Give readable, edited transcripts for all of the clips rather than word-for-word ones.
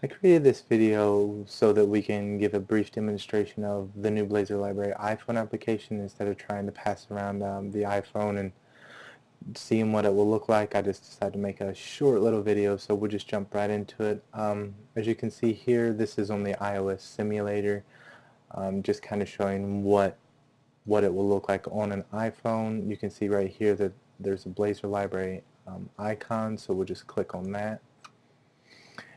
I created this video so that we can give a brief demonstration of the new Blazor Library iPhone application instead of trying to pass around the iPhone and seeing what it will look like. I just decided to make a short little video, so we'll just jump right into it. As you can see here, this is on the iOS simulator, just kind of showing what it will look like on an iPhone. You can see right here that there's a Blazor Library icon, so we'll just click on that.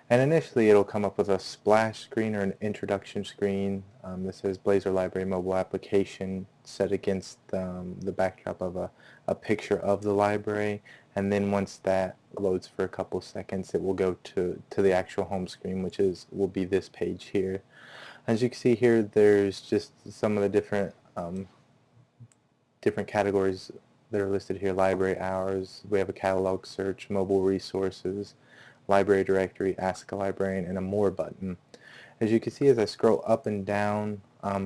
And initially it'll come up with a splash screen or an introduction screen that says Blazor Library mobile application set against the backdrop of a picture of the library, and then once that loads for a couple seconds it will go to the actual home screen, which will be this page here. As you can see here, there's just some of the different categories that are listed here. Library hours, we have a catalog search, mobile resources, library directory, ask a librarian, and a more button. As you can see, as I scroll up and down,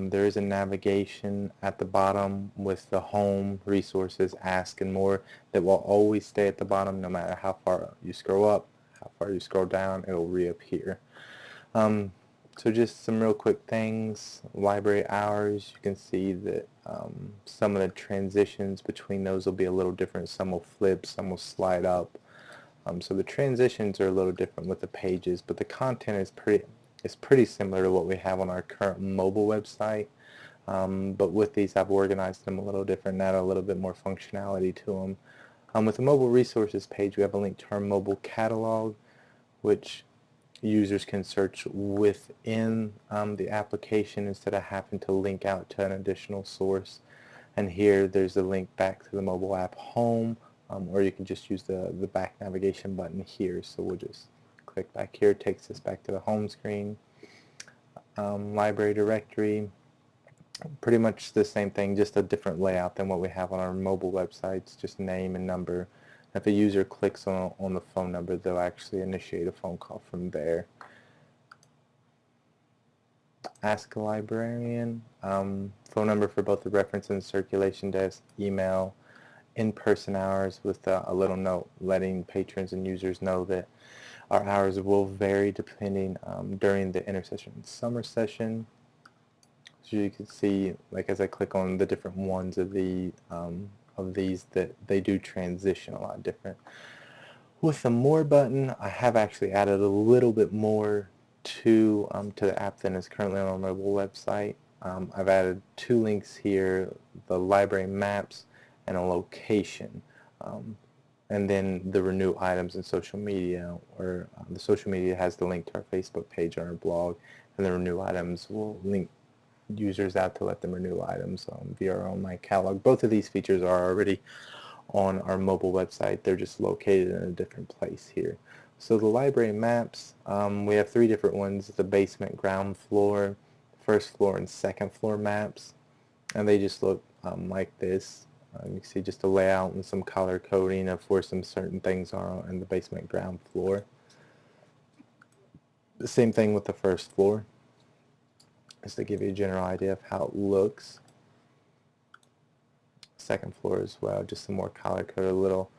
there is a navigation at the bottom with the home, resources, ask, and more that will always stay at the bottom no matter how far you scroll up, how far you scroll down, it will reappear. So just some real quick things. Library hours, you can see that some of the transitions between those will be a little different. Some will flip, some will slide up. So the transitions are a little different with the pages, but the content is pretty similar to what we have on our current mobile website. But with these, I've organized them a little different, added a little bit more functionality to them. With the mobile resources page, we have a link to our mobile catalog, which users can search within the application instead of having to link out to an additional source. And here there's a link back to the mobile app home, or you can just use the back navigation button here. So we'll just click back here, it takes us back to the home screen. Library directory, pretty much the same thing, just a different layout than what we have on our mobile websites, just name and number. If a user clicks on the phone number, they'll actually initiate a phone call from there. Ask a librarian, phone number for both the reference and circulation desk, email, in-person hours with a little note letting patrons and users know that our hours will vary depending during the intersession and summer session. So you can see, like as I click on the different ones of these, that they do transition a lot different. With the More button, I have actually added a little bit more to the app than is currently on our mobile website. I've added 2 links here, the library maps and a location. And then the renew items in social media, or the social media has the link to our Facebook page on our blog, and the renew items will link users out to let them renew items via our online catalog. Both of these features are already on our mobile website. They're just located in a different place here. So the library maps, we have 3 different ones: the basement, ground floor, first floor, and second floor maps, and they just look like this. You can see just a layout and some color coding of where some certain things are in the basement, ground floor. The same thing with the first floor, just to give you a general idea of how it looks. Second floor as well, just some more color coded, a little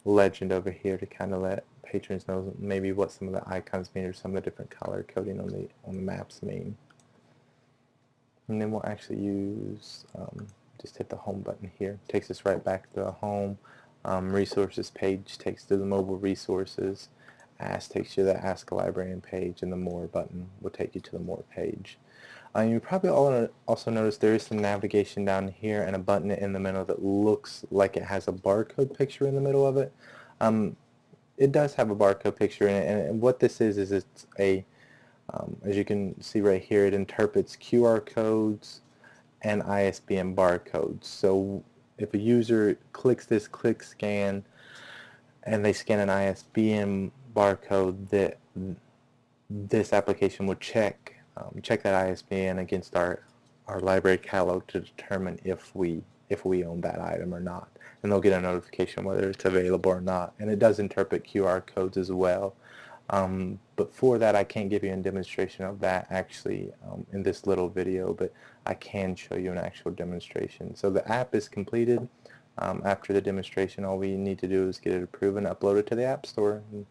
legend over here to kind of let patrons know maybe what some of the icons mean or some of the different color coding on the maps mean. And then we'll actually use just hit the home button here. It takes us right back to the home. Resources page takes to the mobile resources. Ask takes you to the Ask a Librarian page, and the More button will take you to the More page. You probably also notice there is some navigation down here and a button in the middle that looks like it has a barcode picture in the middle of it. It does have a barcode picture in it, and what this is it's a, as you can see right here, it interprets QR codes and ISBN barcodes. So if a user clicks this click scan and they scan an ISBN barcode, that this application will check that ISBN against our library catalog to determine if we own that item or not, and they'll get a notification whether it's available or not. And it does interpret QR codes as well. But for that, I can't give you a demonstration of that actually in this little video, but I can show you an actual demonstration. So the app is completed. After the demonstration, all we need to do is get it approved and upload it to the App Store. And